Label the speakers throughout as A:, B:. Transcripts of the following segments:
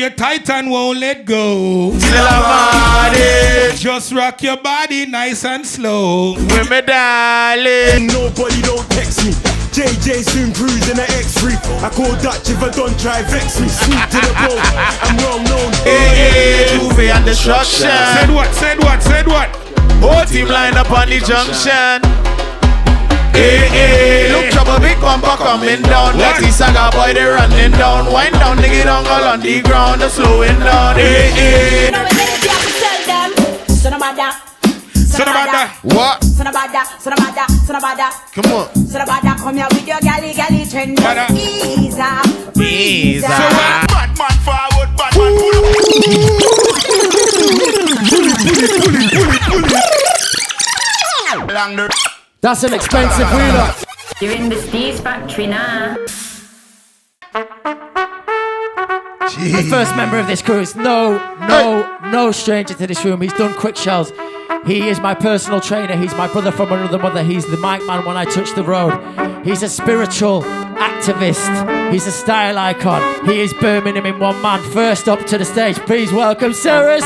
A: you tight and won't let go.
B: Still I'm on it.
A: Just rock your body nice and slow.
B: With me darling.
C: Nobody don't text me. JJ soon cruising an X3. I call Dutch if I don't try vex me. Sweet to the bone, I'm well known.
B: Hey, Juve and destruction.
A: Said what?
B: Whole team line up on the junction. Hey, look trouble big bumper coming down. That is Saga boy they running down. Wind down, nigga don't go on the ground. They're slowing down. Hey.
D: You know we better tell them. Son of a da.
B: What?
D: Son of a da.
B: Come on.
D: Son of a da, come here with your galley trend. Ease up.
B: Ease up.
C: Bad man forward, bad man pull up.
E: That's an expensive wheeler.
F: You're in the Steeze Factory now.
E: The first member of this crew is no stranger to this room. He's done quick shells. He is my personal trainer. He's my brother from another mother. He's the mic man when I touch the road. He's a spiritual activist. He's a style icon. He is Birmingham in one man. First up to the stage, please welcome Sarah.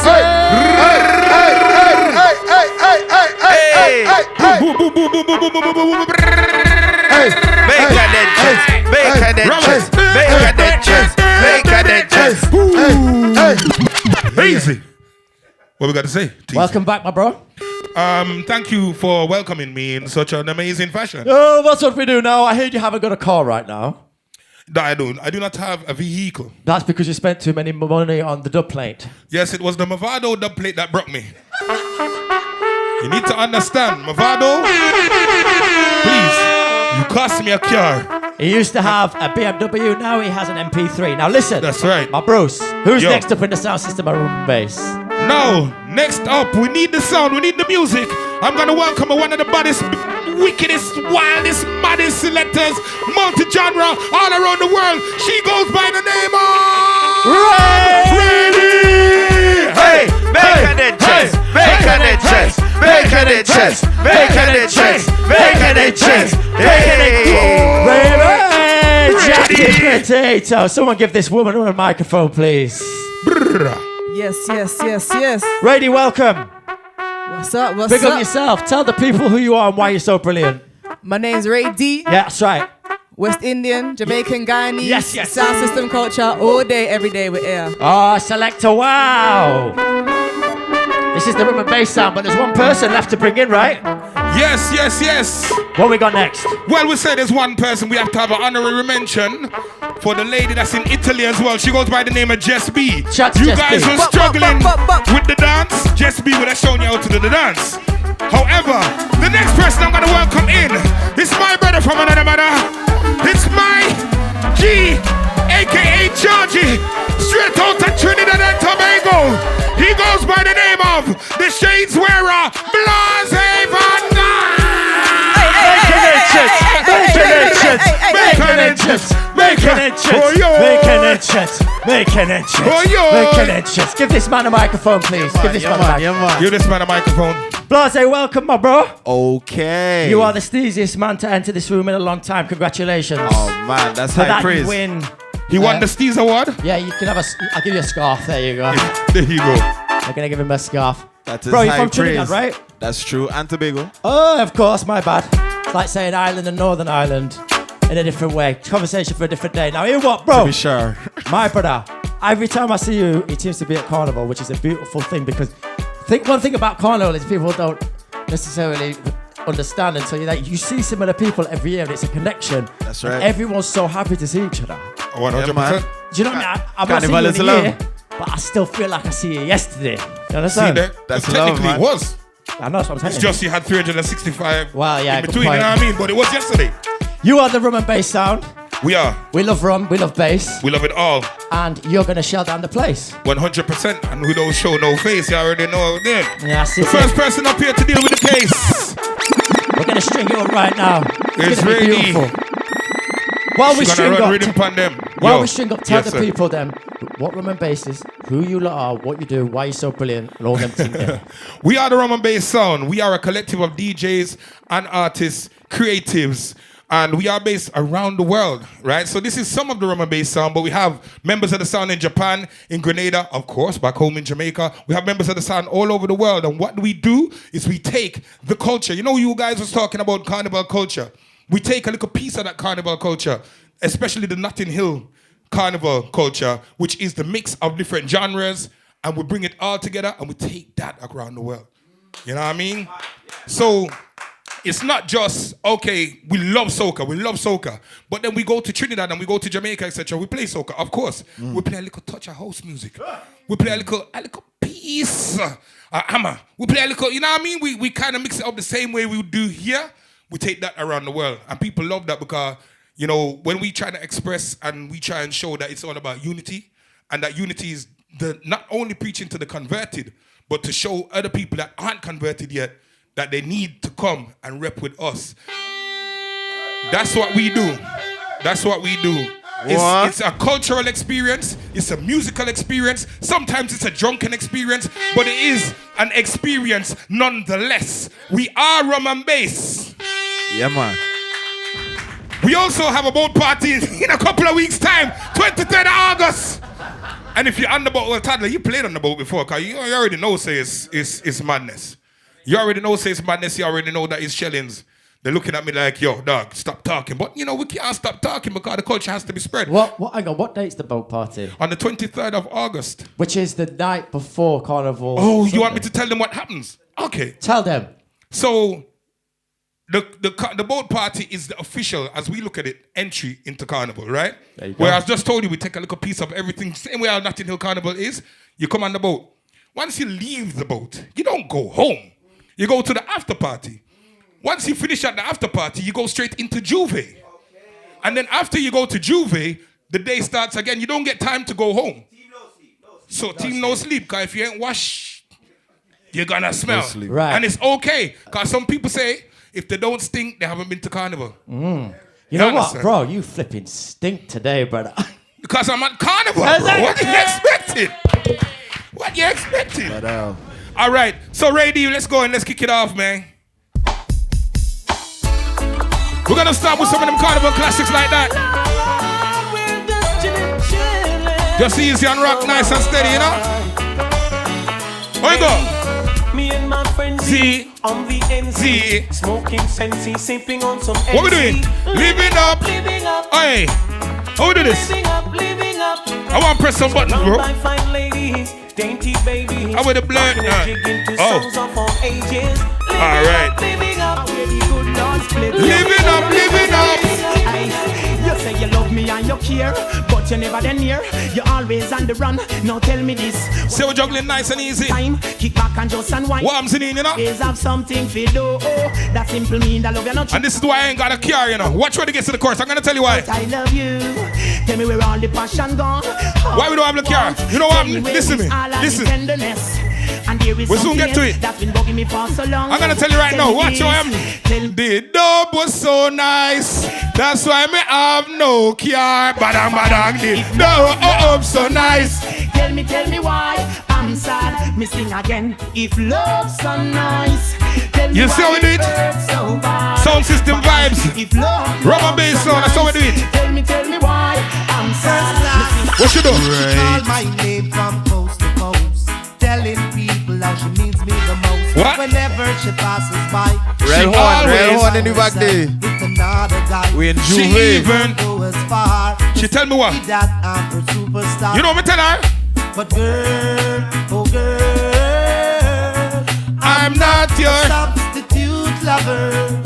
A: Easy. What we got to say?
E: Welcome back, my bro.
A: Thank you for welcoming me in such an amazing fashion.
E: Oh, that's what we do now. I heard you haven't got a car right now.
A: No, I don't. I do not have a vehicle.
E: That's because you spent too many money on the dub plate.
A: Yes, it was the Movado dub plate that broke me. You need to understand, Movado, please, you cost me a car.
E: He used to have a BMW, now he has an MP3. Now listen.
A: That's right.
E: My Bruce, who's
A: Yo.
E: next up in the sound system of Rum N Bass?
A: Now, next up, we need the sound, we need the music. I'm gonna welcome one of the baddest, wickedest, wildest, maddest selectors, multi-genre, all around the world. She goes by the name of... Ready!
B: Hey, bacon and chest, bacon and chest, bacon and chest, bacon and chest, bacon and chest,
E: Jackie Potato. Someone give this woman a microphone, please.
G: Yes.
E: Brady, welcome.
G: What's up?
E: Big up yourself. Tell the people who you are and why you're so brilliant.
G: My name's Ray D.
E: Yeah, that's right.
G: West Indian, Jamaican, Guyanese.
E: Yes.
G: Sound system culture all day, every day with air.
E: Oh, selector, wow. This is the Rum N Bass Sound, but there's one person left to bring in, right?
A: Yes.
E: What we got next?
A: Well, we say there's one person we have to have an honorary mention for the lady that's in Italy as well. She goes by the name of Jess B.
E: Shout to
A: You
E: Jess
A: guys
E: B.
A: were struggling with the dance. Jess B would have shown you how to do the dance. However, the next person I'm going to welcome in is my brother from another mother. It's my G, a.k.a. Georgie, straight out of Trinidad and Tobago. He goes by the name of the Shades Wearer, Blase Van
E: Make an entrance. Give this man a microphone, please. Give this man a microphone.
A: Give this man a microphone.
E: Blase, welcome, my bro.
B: Okay.
E: You are the steeziest man to enter this room in a long time. Congratulations.
B: Oh man, that's
E: For
B: high
E: that
B: praise.
E: you win.
A: He won the Steeze Award?
E: Yeah, you can have I'll give you a scarf. There you go.
A: There you go.
E: I'm going to give him a scarf.
B: That is
E: Bro, you're
B: high
E: from
B: praise.
E: Trinidad, right?
B: That's true. And Tobago.
E: Oh, of course, my bad. It's like saying Ireland and Northern Ireland in a different way. Conversation for a different day. Now, hear what, bro?
B: To be sure.
E: My brother, every time I see you, it seems to be at Carnival, which is a beautiful thing because one thing about Carnival is people don't necessarily understand until you see similar people every year and it's a connection.
B: That's right.
E: And everyone's so happy to see each other.
A: 100%.
E: Do you know what I mean? I'm not
B: Carnival
E: seeing
B: is
E: you in a
B: love.
E: year, but I still feel like I see you yesterday. You
A: See
E: understand?
A: that?
B: That's
A: Technically
B: love, man.
A: it was.
E: I know that's what I'm
A: It's
E: saying.
A: just you had 365
E: Well, yeah,
A: in
E: good
A: between, you
E: point.
A: know what I mean? But it was yesterday.
E: You are the Rum N Bass Sound.
A: We are.
E: We love rum, we love bass,
A: We love it all.
E: and you're going to shell down the place.
A: 100%. And we don't show no face. You already know them.
E: Yeah, that's
A: The
E: it.
A: first person up here to deal with the case.
E: We're going to string you up right now.
A: It's
E: gonna be
A: ready.
E: beautiful. While we
A: She's
E: string
A: gonna run
E: up,
A: rhythm pan them.
E: while
A: Yo.
E: we string up, tell
A: Yes,
E: the
A: sir.
E: people then what Rum N Bass is, who you lot are, what you do, why you're so brilliant, and all them things. There.
A: We are the Rum N Bass Sound. We are a collective of DJs and artists, creatives, And we are based around the world, right? So this is some of the Rum N Bass Sound, but we have members of the sound in Japan, in Grenada, of course, back home in Jamaica. We have members of the sound all over the world. And what we do is we take the culture. You know, you guys was talking about carnival culture. We take a little piece of that carnival culture, especially the Notting Hill carnival culture, which is the mix of different genres, and we bring it all together and we take that around the world. You know what I mean? So it's not just, okay, we love soca, but then we go to Trinidad and we go to Jamaica, etc. We play soca, of course. We play a little touch of house music. We play a little piece, hammer. We play a little, you know what I mean? We kind of mix it up the same way we do here. We take that around the world. And people love that because, you know, when we try to express and we try and show that it's all about unity, and that unity is not only preaching to the converted, but to show other people that aren't converted yet that they need to come and rep with us. That's what we do. That's what we do. It's a cultural experience. It's a musical experience. Sometimes it's a drunken experience, but it is an experience nonetheless. We are Rum N Bass.
B: Yeah, man.
A: We also have a boat party in a couple of weeks' time, 23rd of August. And if you're on the boat, well, Toddler, you played on the boat before, because you already know, say, it's madness. You already know, say, it's madness. You already know that it's shellings. They're looking at me like, yo, dog, stop talking. But, you know, we can't stop talking because the culture has to be spread.
E: Hang on, what date's the boat party?
A: On the 23rd of August.
E: Which is the night before Carnival.
A: Oh,
E: Sunday.
A: You want me to tell them what happens? Okay.
E: Tell them.
A: So, the boat party is the official, as we look at it, entry into Carnival, right? Where I just told you, we take a little piece of everything, same way our Notting Hill Carnival is. You come on the boat. Once you leave the boat, you don't go home. You go to the after party. Once you finish at the after party, you go straight into Juve. And then after you go to Juve, the day starts again. You don't get time to go home. Team no sleep, because if you ain't wash, you're gonna smell.
E: Right.
A: And it's okay, because some people say, if they don't stink, they haven't been to Carnival.
E: You know what, bro? You flipping stink today, brother.
A: Because I'm at Carnival, bro. What you expected? What you expected? All right, so Ray D, let's go and let's kick it off, man. We're gonna start with some of them Carnival classics like that. Just easy and rock, nice and steady, you know? Where you go?
H: Me and my friends
A: Z
H: on the NZ, smoking Sensi, sipping on some NZ.
A: What we doing? Living up. Hey, how we do this?
H: Living up.
A: I want to press some buttons, bro.
H: By fine ladies, dainty babies.
A: How with the blood?
H: Songs of all ages.
A: All right.
H: Living up.
A: Living up.
H: You say you love me and you care, but you never then near. You always on the run. Now tell me this.
A: So we're juggling nice and easy.
H: Time, kick back and just unwind.
A: What I'm saying, you know?
H: Is have something for do. That simple mean that love you not.
A: And this is why I ain't got a car, you know. Watch when it gets to the chorus. I'm gonna tell you why.
H: I love you. Tell me where all the passion gone.
A: Why we don't have the car? You know what? Listen to me. Listen.
H: And there is
A: we'll soon get to it.
H: That's been bugging me for so long.
A: I'm gonna tell you right now. Watch how I'm. The dub was so nice. That's why me have no car. Badang, the dub so nice.
H: Tell me why I'm sad. Me sing again. If love's so nice.
A: You see how we do it?
H: So
A: Sound system vibes. Rum N Bass Sound. That's how we do it.
H: Tell me why I'm sad.
A: What you do?
I: Call my name from coast to coast, telling people how she means me the most.
A: What?
I: Whenever she passes by,
B: Real horn in the back there.
I: with another guy.
B: We in
A: She
B: Juve.
A: even.
I: Go as far.
A: She tell me what?
I: See that I'm her superstar.
A: You know what me tell her?
I: But girl, oh girl,
A: I'm not your.
I: substitute lover.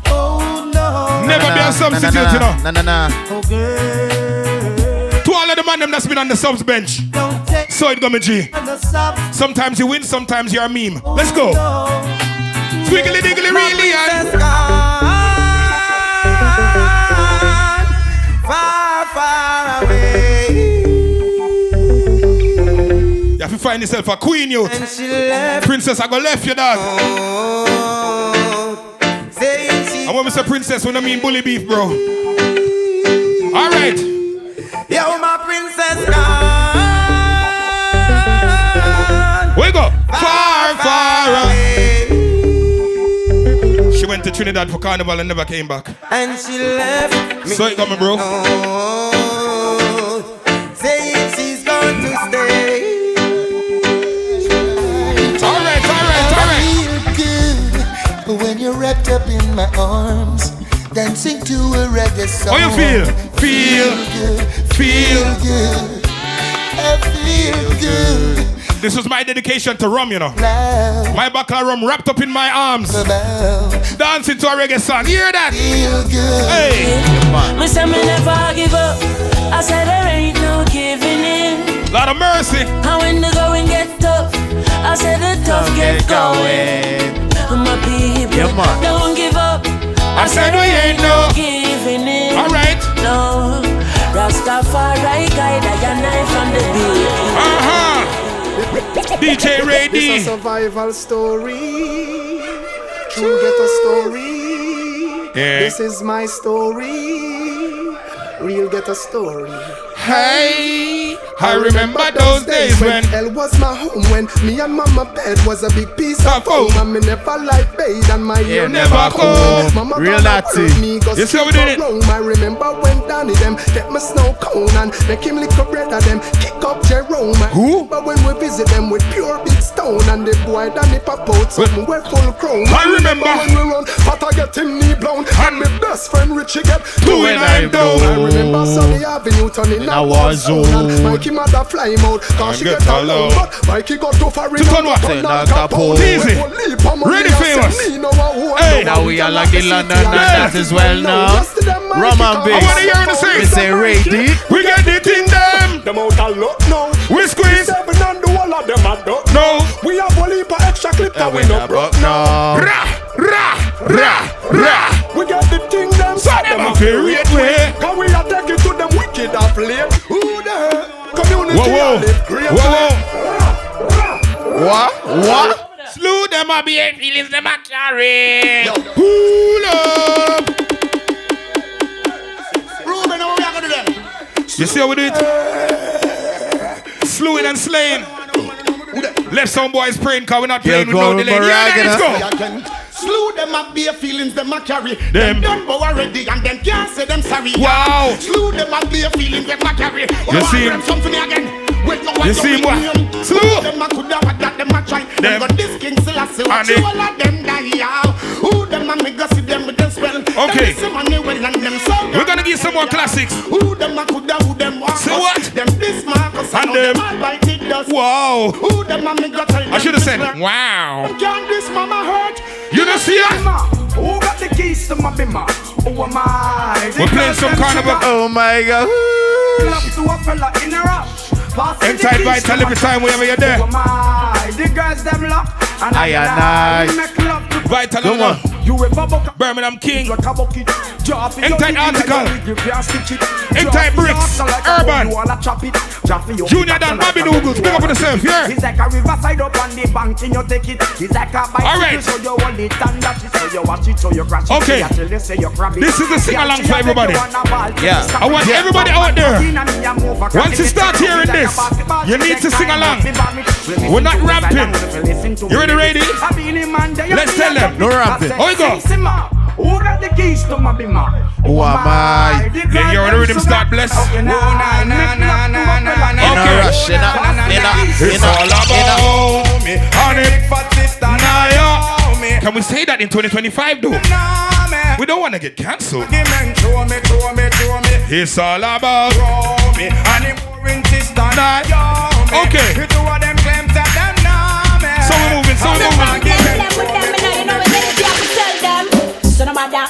I: Oh no.
A: Never be a substitute, you know.
B: Nah.
I: Oh girl,
A: To all of the man them that's been on the subs bench.
I: don't take
A: So it gonna G.
I: the sub.
A: Sometimes you win, sometimes you're a meme. Let's go. Squiggly diggly really and
I: Far away.
A: you have to find yourself a queen, you. Princess, I go left you, dog. And when we say princess, we don't mean bully beef, bro. All right.
I: Yo, my princess gone.
A: Where you go? Far away. She went to Trinidad for Carnival and never came back.
I: And she left me.
A: So it got me, bro.
I: Saying she's going to stay.
A: Alright.
I: I feel good when you're wrapped up in my arms, dancing to a reggae song.
A: How you feel? Feel
I: good. I feel good.
A: This was my dedication to rum, you know.
I: Now,
A: My bottle of rum wrapped up in my arms,
I: about
A: dancing to a reggae song. You hear that?
I: feel good.
A: Hey,
J: Me say me never give up. I said there ain't no giving in.
A: Lord of mercy.
J: And when the going get tough, I said the tough get going. My people, don't give up.
A: I said we ain't no
J: giving in.
A: Alright.
J: No, Rastafari guide I knife on the beat.
A: DJ Ray D.
K: It's a survival story. True ghetto story.
A: Yeah.
K: This is my story. Real ghetto story.
A: Hey, I remember those days when
K: hell was my home, when me and mama bed was a big piece of home, and me never like paid and my ear never cold. Mama
B: Real Nazi.
K: me go
A: You see how we did it?
K: I remember when Danny them get my snow cone and make him lick up bread of them, kick up Jerome.
A: Who?
K: But when we visit them with pure big stone and the boy Danny pop out, so we wear full crown.
A: I remember
K: when we run, but I get him knee blown, and my best friend Richie get
A: doing I'm down.
K: I remember Sunny Avenue turning a war zone, and Mikey mother fly him out, cause she get alone. But Mikey got to for him.
A: Easy. Ready famous. Hey.
B: Now we are like in London, and that is well now. Rum N Bass.
A: I want to hear the same.
B: We say ready.
A: We get it in them.
K: Them out a lot now.
A: We squeeze.
K: 7 and the wall of them a duck.
A: No.
K: We have a leap of extra clip that we no broke now. We got the thing them.
A: So them a period way.
K: Cause we are taking to them wicked of late. Who the hell? Community
A: Whoa.
B: What?
A: Slew them a be feelings them a carry. Pull up.
B: Ruben, how we are gonna do them?
A: You see how we do it? Slewing and slaying. Left some boys praying cause we're not playing with no delay. Yeah, let's go.
B: Slew them up, be feelings them a carry.
A: Them
B: done bow already and them can't say them sorry.
A: Wow.
B: Slew them up, be feelings them a carry.
A: You see him?
B: Something again. Wait, no
A: You see him what? Slew.
B: Them a coulda what that them a try. Them got this king Selassie. Watch you all of them die. Who them a me go see them with them spell.
A: Okay.
B: Them money well and them so.
A: We're gonna give some more classics.
B: Who them a coulda who them walk.
A: See what?
B: Them this Marcus
A: And them.
B: all bite it dust.
A: Wow.
B: Who them a me go tell them.
A: I should have said wow.
B: Can this mama hurt?
A: You don't see us?
H: Who got the keys to my bimmer? Who am I?
A: We're playing some Carnival.
B: Oh my God.
H: Club to a fella in a rush.
A: Inside Vital every time whenever you're there.
H: Who am I? The girls them lock. And I make love to
A: Vital
B: Come on.
H: you ever buck
A: Birmingham King.
H: like a bucket.
A: Inside article. Inside bricks. Urban. Junior Dan Bobby Noogles. Big up on yourself, yeah.
H: It's like a riverside up on the bank and you take it. It's like a bicycle,
A: Alright.
H: so you hold it and that it, so you watch it, so you crash it.
A: Okay.
H: Until you say you grab it.
A: This is the sing-along for everybody.
B: Yeah.
A: I want everybody out there. Once you start hearing this, you need to sing along. We're not ramping. You ready, ready? Let's tell them.
B: No ramping.
A: Oh, you go.
H: Who got the keys to my bimmer?
B: Who am I?
A: Yeah, you already rhythm start bless.
H: Okay,
B: In a
A: Okay.
B: rush, in
A: It's all about me, honey. Naya. Can we say that in 2025 though? We don't want to get cancelled. It's all about me, honey. Okay. So we're moving, so we're moving.
D: Son of mother.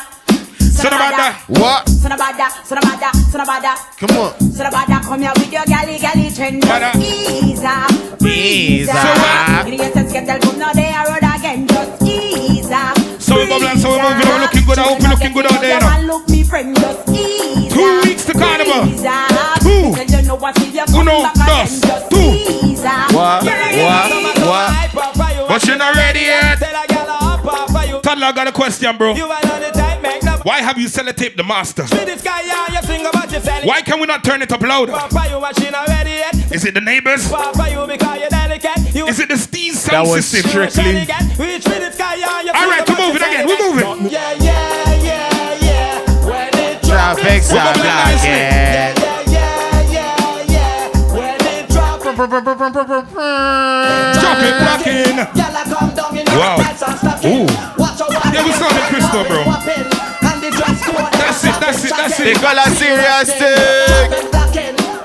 A: Son of mother.
B: What?
D: Son of mother. Son of mother. Son of mother.
B: Come on.
D: Son of mother, come here with your galley trend.
A: Mother.
D: Ease up.
B: Ease
D: up.
B: up.
D: In your sense, get the boom, now they are road again. Just ease up.
A: So we're bubbling, so we're moving. We're looking good. I hope we're looking good out there, you know.
D: Look me friend, just ease
A: 2 weeks to Carnival. 2.
D: Uno,
A: dos, 2.
B: What?
A: But you're not ready yet. Toddler got a question, bro. Why have you sellotaped the master?
H: This guy, you sing about yourself.
A: Why can we not turn it up louder?
H: Papa, you machine already yet.
A: Is it the neighbors?
H: Papa, you because you're delicate.
A: Is it the Steeze sound system?
B: Strictly.
A: Alright, we're moving again. We're moving.
H: Yeah, yeah, yeah, yeah. When it
B: Traffic stop
A: moving
B: blocking.
H: yeah, yeah, yeah, yeah. When it drop,
A: Drop it, blocking.
H: Yalla come down in
A: Wow.
H: the pants and stop
A: Ooh.
H: it. Watch out,
A: Yeah, we saw the crystal, bro.
H: And the dress code.
A: That's it, that's it, that's
B: They
A: it.
B: call us serious thing.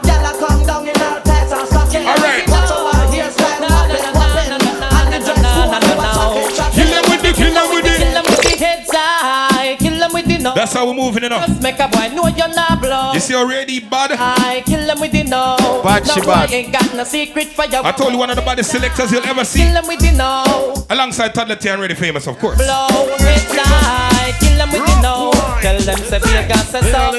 H: Yalla come down in our pants and stop it.
A: Alright.
H: Watch out, hairstyle, whopping. And the dress code.
A: Kill them with the, kill them with
J: Kill
A: the.
J: them with the heads high, kill them with the no.
A: That's how we're moving it up.
J: Just make a boy know you're not blow.
A: You see already bad?
J: I kill them with the no.
B: Bad, she
J: No
B: bad.
J: boy ain't got no secret for your
A: I told you one of the baddest selectors you'll ever see.
J: Kill them with the no.
A: Alongside Toddler T and Ready Famous, of course.
J: Blow heads high, kill them with the no. Tell them say Vegas says so.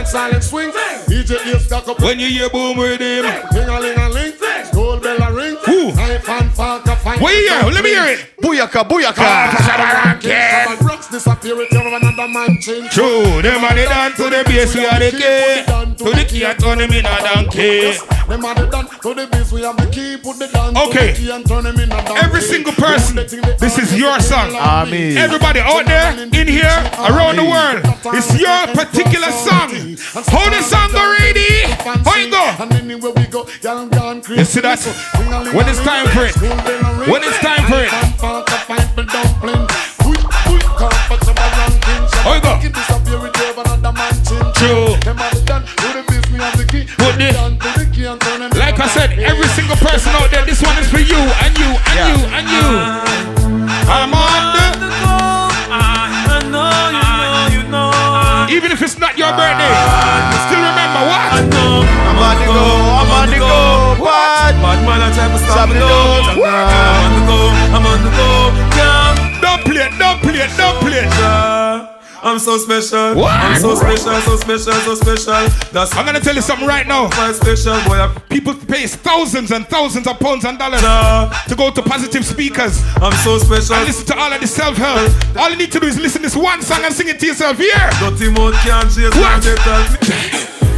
K: Silent swing, DJ is stuck up.
A: When you hear boom with him.
K: Ling-a-ling-a-ling, gold bell a ring.
A: Who?
K: Knife and fork a fight.
A: What you hear? Let me hear it.
B: Booyaka, booyaka.
K: Some rocks disappear with another man change.
A: True, them are the down to the base, we are the key. To the key and turn him in a donkey.
K: Them are the done to the base, we have the key, put the down
A: Okay.
K: to the key and turn him in a donkey.
A: Every single person, this is your song.
B: Amen.
A: Everybody out there, in here, around the world, it's your particular song. Hold the song already. How you go? You see that? When it's time for it. When it's time for it. How you go? True. Put this. Like I said, every single person out there, this one is for you and you and you and you. I'm on the even if it's not your birthday, still remember what?
B: I'm on the go, I'm on the go. What?
L: Bad man, I try to stop me
B: Stop
L: down.
B: it.
L: I'm on the go, yeah.
A: Don't play it, don't play it, don't play it.
L: I'm so special.
A: What?
L: I'm so special, so special, so special. That's
A: I'm gonna tell you something right now.
L: my special boy.
A: People pay thousands and thousands of pounds and dollars to go to positive speakers
L: I'm so special.
A: and listen to all of the self-help. All you need to do is listen to this one song and sing it to yourself here.
L: Dirty mouth can't chase
A: What?
L: my metal.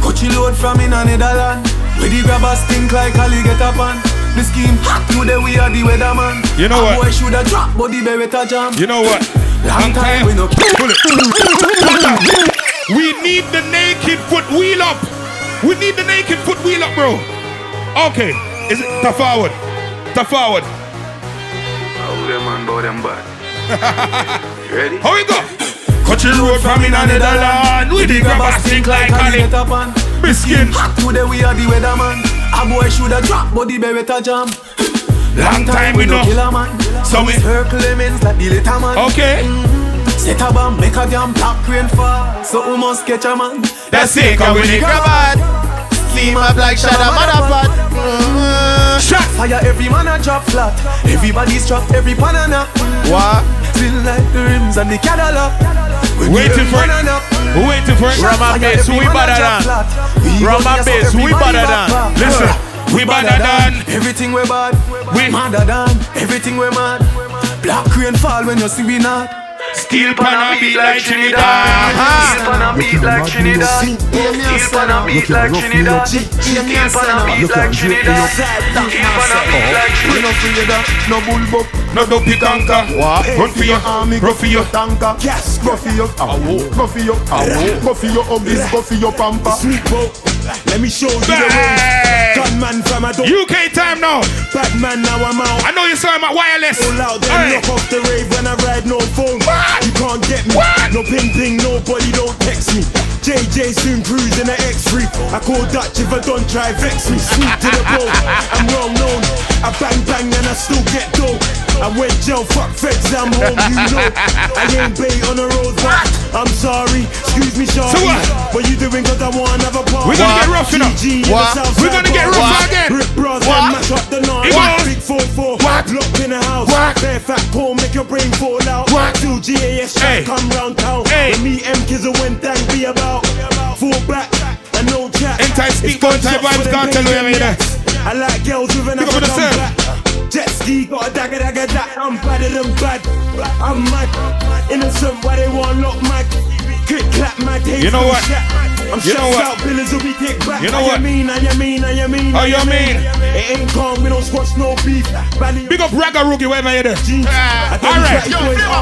L: Coachy load from in a Netherland. Where the grabbers stink like Ali get up on. The scheme hot today, we are the weatherman.
A: You know what?
L: Boy shoulda drop, but the beretta jam.
A: You know what?
L: Long time we no
A: Pull it. We need the naked foot wheel up. We need the naked foot wheel up, bro. Okay. Is it to forward? To forward.
L: Oh, them man, boy, them bad. Ready?
A: How we go? Cut your road from in a Netherlands. We the grabbers stink like Ali. Biscuit.
L: Hot today, we are the weatherman. A boy shoulda drop, but the beretta jam.
A: Long time we know.
L: Kill a man.
A: So we
L: Circle lemons like the little man.
A: okay.
L: Set a bomb, make a damn black rain fall. So we must catch a man.
A: That's it. Cause we the
B: Grabad. Steam up like Shada Motherpot.
A: shot.
L: Fire, every man a drop flat. Everybody's drop, every banana.
B: What?
L: Still like the rims and the Cadillac.
A: Waiting for it. We're waiting for it.
B: Rum N Bass, we better than. Rum N Bass, we better than.
A: Listen. We better than.
L: Everything we bad.
A: We
L: Madder than. Everything we mad. Black rain fall when you see we not.
A: Steel pan a beat like Trinidad.
L: Steel pan a beat like Trinidad. Steel pan a beat like Trinidad. Steel pan a beat like Trinidad. Steel pan a beat like Trinidad.
K: No bullbuck,
A: No dopey conquer.
B: What?
A: Run for your army. Run for your
K: tanker. Yes, go for your go for your go for your obvious, go for your pamper.
C: Let me show you the way. Gunman from a
A: UK time now.
C: bad man, now I'm out.
A: I know you saw him at wireless.
C: All out there,
A: Hey.
C: knock off the rave when I ride no phone.
A: What?
C: You can't get me.
A: What?
C: No ping ping, nobody don't text me. JJ soon cruising the X3. I call Dutch if I don't try vex me. Sweep to the boat, I'm well known. I bang bang and I still get dough. I went jail, fuck feds, I'm home, you know. I ain't bait on the road, but I'm sorry. Excuse me, Sean.
A: So what?
C: What you doing? Cause I want another party.
A: We're gonna get rough, you know.
C: GG in
B: What?
C: the South
A: We're gonna get
C: Side
A: rough
C: bar.
A: again.
C: Rip bros
B: What?
C: and mash up the north.
A: What?
C: Big 4-4.
A: What?
C: Locked in the house.
A: What?
C: Bare fat porn, make your brain fall out.
A: What?
C: 2 GAS
A: Hey.
C: come round town.
A: Hey.
C: When me M kids when thank be about. Fall back and no chat.
A: Entire speak, one time vibes, can't tell you everything.
C: I like girls with an
A: Pick up on the
C: African
A: sound.
C: back. Jet ski G got a dagger that. I'm badder than bad. I'm mad. Innocent, why they want lock mad? Quick clap, mad.
A: You know what?
C: I'm
A: you know what?
C: out, billers will be kicked back.
A: You know what?
C: How you mean?
A: How you mean?
C: It ain't calm, we don't squash no beef.
A: Big up Ragga Rookie, wherever you're there.
C: Alright,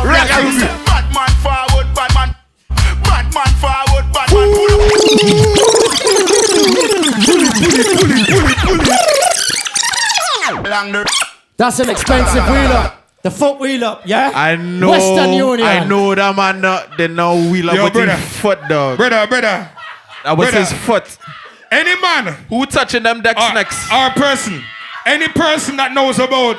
A: Ragga Rookie.
B: Bad man forward, bad man. Bad man forward, bad man pull up.
E: That's an expensive wheel up. The foot wheel up, yeah?
B: I know.
E: Western Union.
B: I know that man. They know wheel up with his foot, dog.
A: Brother.
B: That was his foot.
A: Any man
B: who touching them decks next?
A: Our person. Any person that knows about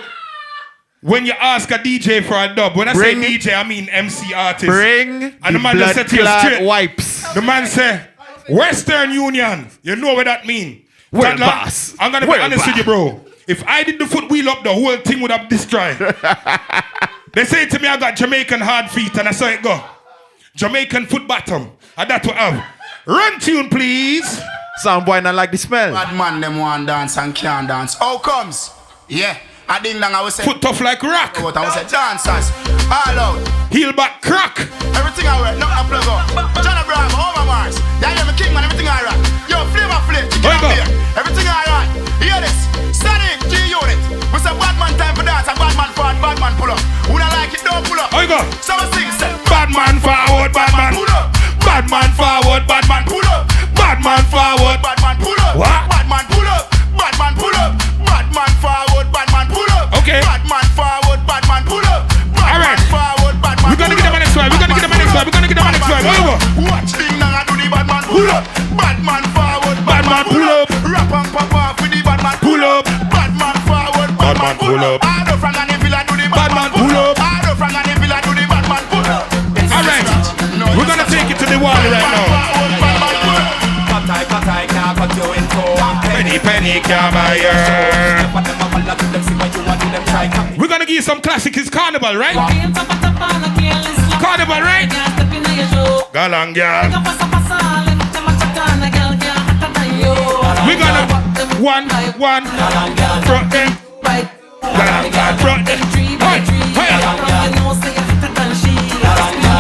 A: when you ask a DJ for a dub. When I say DJ, I mean MC artist.
B: Bring
A: and the man just said to you straight.
B: Wipes.
A: The man say, Western Union. You know what that mean?
B: Well, boss.
A: I'm gonna be honest with you, bro. If I did the foot wheel up, the whole thing would have destroyed. They say to me I got Jamaican hard feet and I saw it go. Jamaican foot bottom. And that will have. Run tune, please.
B: Some boy not like the smell.
M: Bad man them want dance and can't dance. How comes? Yeah. I ding dong I was saying.
A: Foot tough like rock.
M: What I was saying, dancers. All out.
A: Heel back crack.
M: Everything I wear, not a plug up. John Abraham, Homer Mars. Yeah, I'm a king man, everything I rock. Yo, flavor flip, chicken and beer. Everything I rock. Hear this. Sonic, G-Unit. We say bad man time for dance and bad man forward, bad man pull up. Who don't like it, don't pull up. So we sing, say.
A: Bad man forward, bad man
M: pull up.
A: Bad man forward, bad man
M: pull up.
A: Bad man forward,
M: bad man pull up.
A: What?
M: Bad man pull up. Bad man pull up. Bad man forward, bad man pull up.
A: Okay.
M: Bad man forward, bad man pull up. Bad man forward, bad man.
A: We're gonna get the next one. We're gonna get the next one. We're gonna get the next one. Over.
M: Watch thing now I do the bad man pull up. Bad man forward, bad man pull up. Rap and pop off with the bad man pull up. Bad man forward, bad man pull up. I do from the villa do the bad man pull up. I do from the villa do the bad man pull up.
A: Alright. We're gonna take it to the wall right now. Penny can't buy her. We're gonna give you some classic. It's Carnival, right? Carnival, right? Galang, girl. We're gonna one front them. Front them.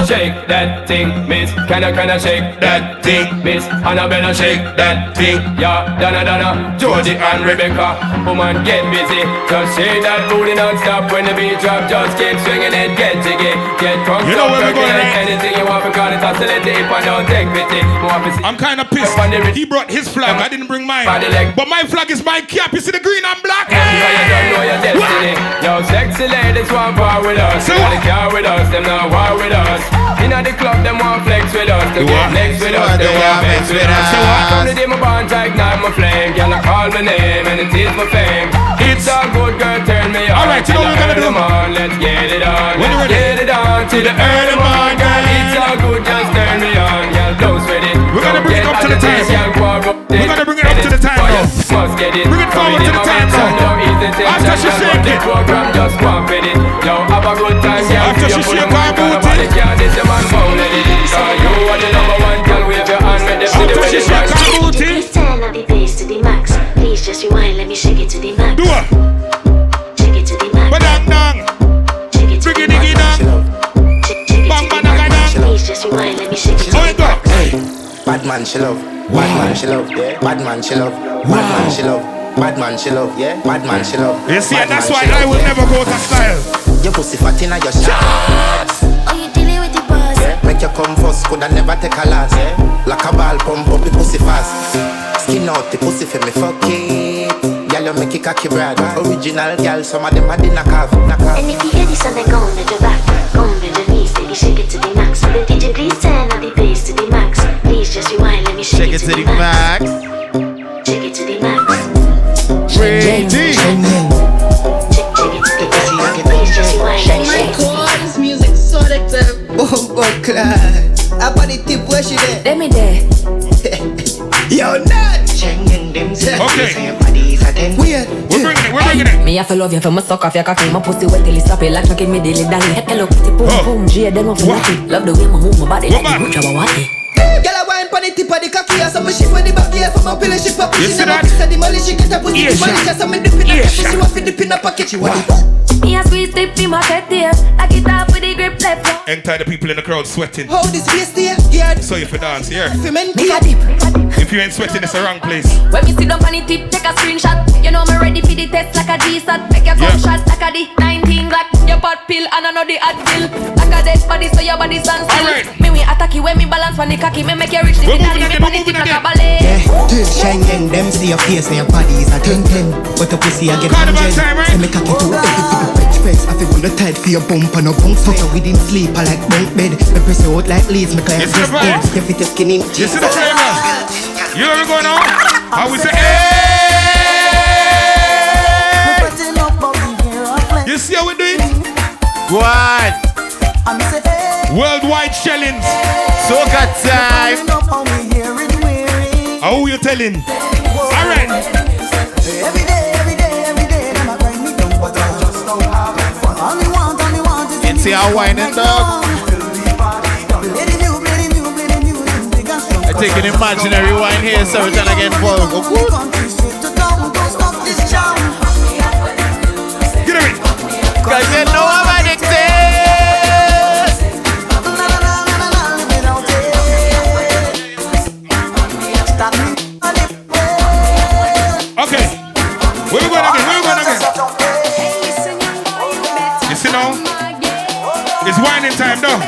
N: Shake that thing, miss. Can I shake that thing, miss? Annabella shake that thing. Yeah, Donna, Jody and Rebecca. Woman, get busy. Just shake that booty non-stop. When the beat drop, just keep swinging it. Get jiggy, get drunk.
A: You know where we're going, right?
N: Anything you want to call it, oscillate if I don't take pity.
A: I'm kind of pissed. He brought his flag, I didn't bring mine. But my flag is my cap. You see the green and black?
N: You don't know your destiny. Yo, sexy ladies want war with us. They want to car with us, them not war with us. In the club, them want flex with us. They want flex with us, they want flex with us. From the day my bonds ignite my flame. Girl, I call my name and it is my fame. It's a good girl, turn me on.
A: Alright, you know what we're gonna do?
N: Let's get it on. Get it on till the early morning, girl. It's a good, just turn me on. Girl, don't sweat it.
A: We're gonna bring it up to the time. We're gonna bring it up to the time now. Bring it forward to the time now. After she shake it.
N: Just go and fit it. Yo, have a good time, girl.
A: After she shake her booty.
J: Please turn up the bass to the max. Please just rewind, let me shake it to the max.
A: Do it.
J: Shake it to the max.
A: Badang.
J: Shake it to the max.
A: Bang badang.
J: Please just rewind, let me shake it to the max.
M: Bad man she love. Bad man she love. Yeah. Bad man she love. Bad man she love. Bad man she love. Yeah. Bad man she love.
A: You see, and that's why I will never go to style.
M: Your pussy fat inna your shots.
J: Oh, you dealing with the buzz?
M: Yeah. Make you come first, coulda never take a last. Yeah. Like a ball pump up the pussy fast. Skin out the pussy for me fuck it. Girl you make it cocky brad. Original girl, some of them a dinner calf.
J: And if you hear this, then go on to the back. Go on to the knees, baby, shake it to the max. The DJ, please turn up the bass to the max. Please just rewind, let me shake it to the max. Shake it to the max.
B: Ready.
J: Shake my
O: chords, music so addictive. Bumbo class. Up on the tip, where she there?
J: Let me there.
O: Yo, nut.
A: Okay.
O: We're
A: bringing it.
P: Me have to love you for my suck off your cocky. My pussy wet till it stop it like fucking me dilly dally. Hello, pretty boom boom. G, then off the love the way I move my body like the good job I want it.
O: Girl, I wine pon the tip of the cocky. Some shift for the back here. For my pillow shift up.
A: You see that?
O: The money she get a pussy. The money just some dip in the She want to dip in a pocket. She want
P: Me a squeeze tip in my set here. Like it off with the grip left.
A: Entire the people in the crowd sweating.
O: Hold this waist here. Yeah.
A: So if you dance here.
P: Me a dip.
A: If you ain't sweating, it's the wrong place.
P: When me sit down on the tip, take a screenshot. You know me ready for the test like a G-Sat. Make your come shot like a D19 Glock. Your pot pill and I know the Advil. Like a dead body so your body stands still. Me we attack you when me balance when the cocky. Me make you reach the finale. Me body tip like a ballet.
O: Yeah, Schengen, them see your face and your body is a 10-10. But the pussy I get 100. Say me cocky too every face. I feel on the tight for your bump and no bounce. Fuck you with him sleep I like bunk bed. Me press you out like leaves. Me climb just dead. You fit your skin in.
A: You see the flavor? You ever go now? How we say You see how we do it?
B: What?
A: Worldwide shellings.
B: Soca time.
A: How you telling? Alright.
O: Every day, them a grind me down, but I just don't have fun. Only want it.
B: And see how whining dog. I take an imaginary wine here, so we're trying to get involved.
A: Get it.
B: Cause you know I'm addicted.
A: Okay. Where we going again? You see now? It's whining time though.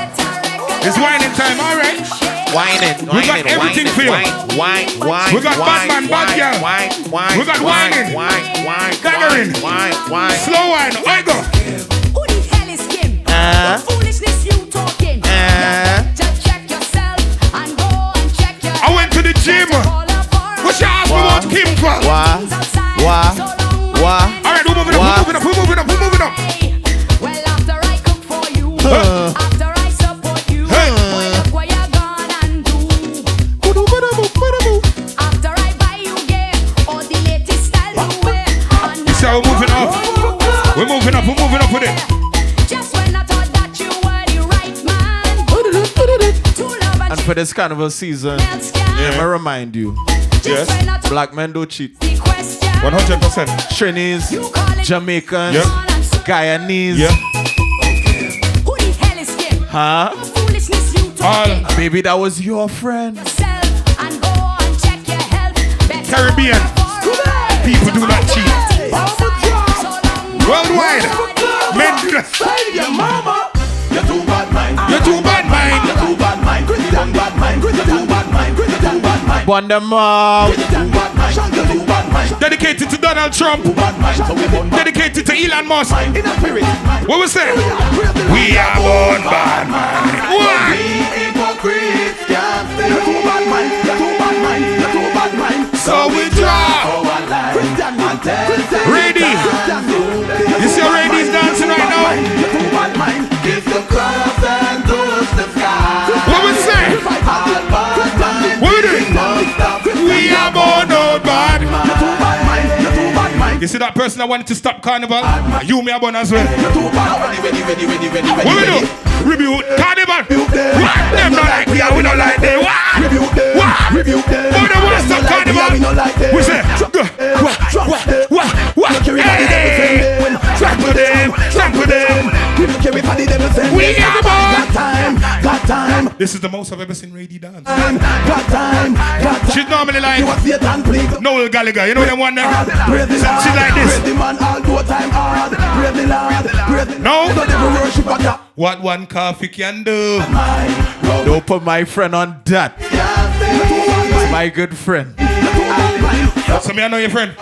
A: It's whining time, alright.
B: Whining.
A: We got everything for you.
B: Wine.
A: We got bad man, bad girl. We got whining. Gathering. Slow wine. I go.
D: Who the hell is Kim? What foolishness you talking? Just check yourself and go and check your.
A: I went to the gym. What you ask me about Kim for? Alright, we're moving up.
D: Well, after I cook for you, after I support you, look what you gonna do. After I buy you gear, all the latest style you wear.
A: You see how we're moving up? We're moving up with it.
D: Just when I thought that you were the right man. To love
B: And for this carnival season, let me remind you.
A: Yes.
B: Black men don't cheat.
A: 100%.
B: Trinis, Jamaicans,
A: Yep.
B: Guyanese.
A: Yep.
D: Who the hell is Kim?
B: Huh?
D: Foolishness you talking.
B: Baby, that was your friend.
D: And go and check your health.
A: Caribbean. People do not cheat. Worldwide. Men do not.
C: Your mama. You're too bad mind.
A: You're too bad mind.
C: You're too bad mind. You're too bad mind. You're too bad mind. You're too bad mind.
B: Bond them out.
A: Dedicated to Donald Trump. Dedicated to Elon Musk. What was that? We are born bad man. Why? So we draw. Ready. You see how Ready's dancing right now? What was that? What we doing? We are born old bad. You see that person that wanted to stop Carnival? You me a born as well. What we do? Rebuke Carnival. What? Them not like we are, we don't like them. What? What? Oh, they want to stop Carnival. We say, what? Hey! Trample them. We are born. Got time. This is the most I've ever seen Rady dance.
C: Got time.
A: She's normally like Noel Gallagher. You know them one there? She's like this. No. What one coffee can do?
B: Don't put my friend on that. It's my good friend.
A: So me I know your friend.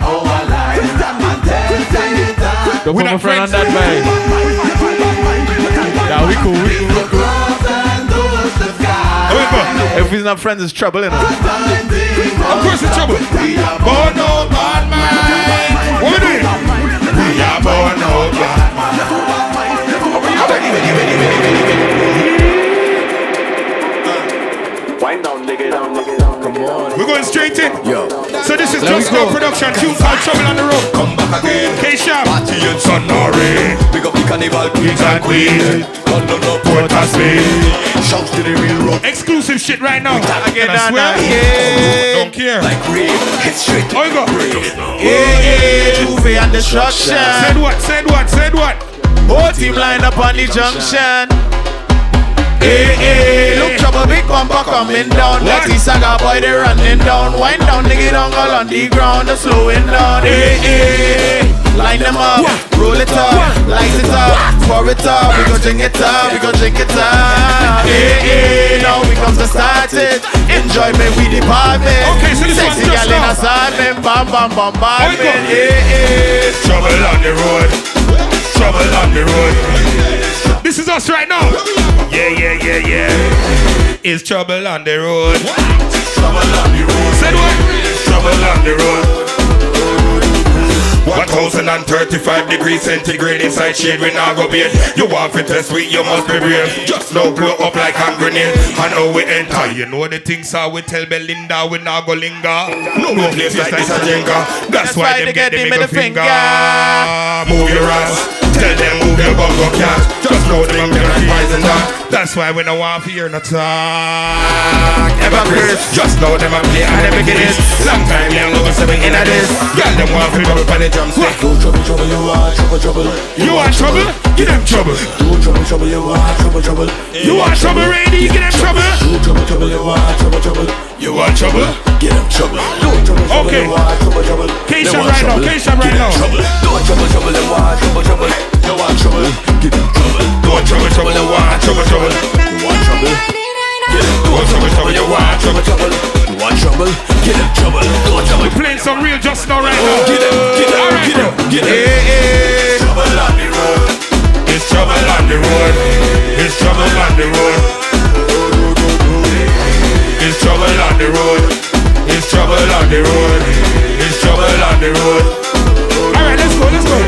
B: Don't put my friend on that, man. Yeah, we cool. If he's not friends, it's trouble, innit?
A: Of course it's trouble. Born no bad man. What we doing? We are born no bad man.
L: Wind down, nigga, come on.
A: We're going straight in.
L: Yo.
A: So this is Just Go production. Tune called Trouble on the Road. Come back again. K-Sharp. Party and Son Nori. Big up the Carnival Kings and Queens. London up Port of Spain. Shouts to the real road. Exclusive shit right now. Again, I swear. Don't care. Like real. Hit straight. Oh, you go.
B: Yeah. warfare and destruction.
A: Said what? Said what? Said what?
B: Whole team lined up on the junction. Hey, hey, look trouble, big bumper coming down. That is Saga boy, they running down. Wind down, nigga, don't go on the ground, they're slowing down. Hey, hey, line them up, roll it up, light it up, pour it up. We gon' drink it up, we gon' drink it up. Hey, hey, now we come to start it. Enjoyment, we department. Okay, so this sexy gal in assignment, bam, bam, bombardment. Hey, hey,
A: trouble on the road, trouble on the road. This is us right now. Yeah, yeah, yeah, yeah. It's trouble on the road. Trouble on the road. Said what? Trouble on the road. 1035 degrees centigrade inside shade. We now go bed. You want to test with, you must be brave. Just now blow up like hand grenade. And how we enter. You know the things how we tell Belinda we now go linger. No place like this a Jenga. That's why they get the middle finger. Move your ass. Tell them move your bongo cat. Just know them get rising up. That's why we don't want to hear no talk. Ever Chris, just know them a play and them make it. Long time young over 7 in a this. Girl them want to rub up on the drumstick.
Q: Do trouble, trouble, you want trouble, trouble.
A: You want trouble? Give them trouble.
Q: Do trouble, trouble, you want trouble, trouble.
A: You want trouble, ready? Give them trouble.
Q: Do trouble, trouble, you want trouble, trouble.
A: You want trouble?
Q: Give them trouble. Do trouble, trouble, you want trouble, trouble.
A: K-Shop right now, K-Shop right now.
Q: Do trouble, trouble, you want trouble, trouble. You want trouble? Give them trouble.
A: Do trouble, trouble, you want trouble, trouble.
Q: You want trouble?
A: Do trouble, trouble, you want trouble, trouble.
Q: You want trouble? Get them trouble. Do trouble.
A: We're playing some real just now right now.
Q: Get them, get them, get them, get them.
A: Hey, hey. Trouble on the road. It's trouble on the road. It's trouble on the road. It's trouble on the road. It's trouble on the road. It's trouble on the road. All right, let's go, let's go.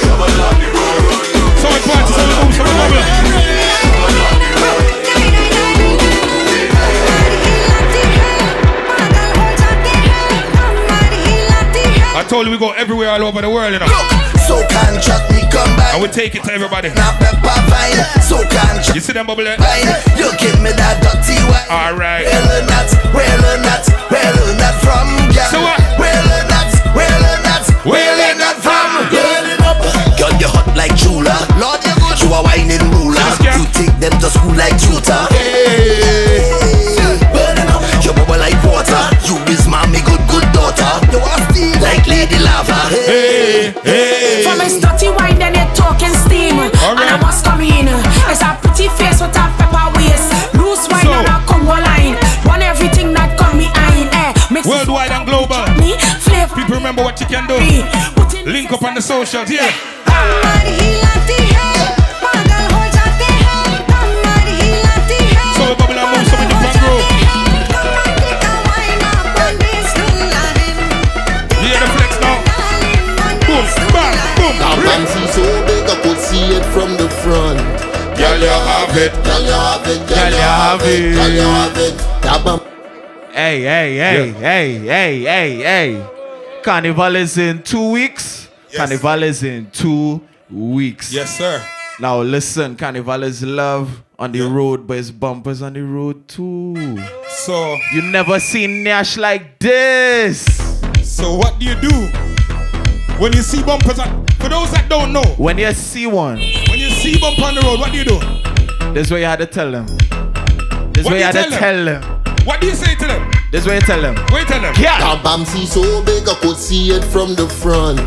A: Trouble on the road. So we party, so we move, so we bubble. I told you we go everywhere all over the world, you know.
Q: Look, so can't chat me come back.
A: And we take it to everybody.
Q: So can't chat.
A: You see them bubble there?
Q: You give me that dirty wine.
A: Alright.
Q: Well not from girl.
A: So what?
Q: Well not from girl, you hot like Chula. Lord, you a whining ruler. You take them to school like tutor. Hey. Burning up, you bubble like water. You is mommy good daughter. You are still like Lady Lava.
A: Hey, hey.
D: From a dirty wine, then you're talking steam. Right. And I must come in. It's a pretty face with a pepper waist. Loose wine on a Congo line. Want everything that come behind.
A: Worldwide and global. People remember what you can do. Link up on the socials, yeah. So we bubble and move some in the front row. You hear the flex now? Boom, bang, boom.
I: That fancy so big I could see it from the front.
A: Girl, you have it.
I: Girl, you have it.
B: Girl, you have it.
I: Girl, you have it. That bump.
B: Hey, hey. Carnival is in 2 weeks.
A: Yes.
B: Carnival is in 2 weeks.
A: Yes, sir.
B: Now listen, Carnival is love on the road, but it's bumpers on the road too.
A: So
B: you never seen Nash like this.
A: So what do you do when you see bumpers? For those that don't know,
B: when you see one,
A: when you see bump on the road, what do you do?
B: This is what you had to tell them. This is what you had to tell them.
A: What do you say to them?
B: This is what you tell them.
A: What you tell them?
B: Yeah.
I: That Bamsi so big I could see it from the front.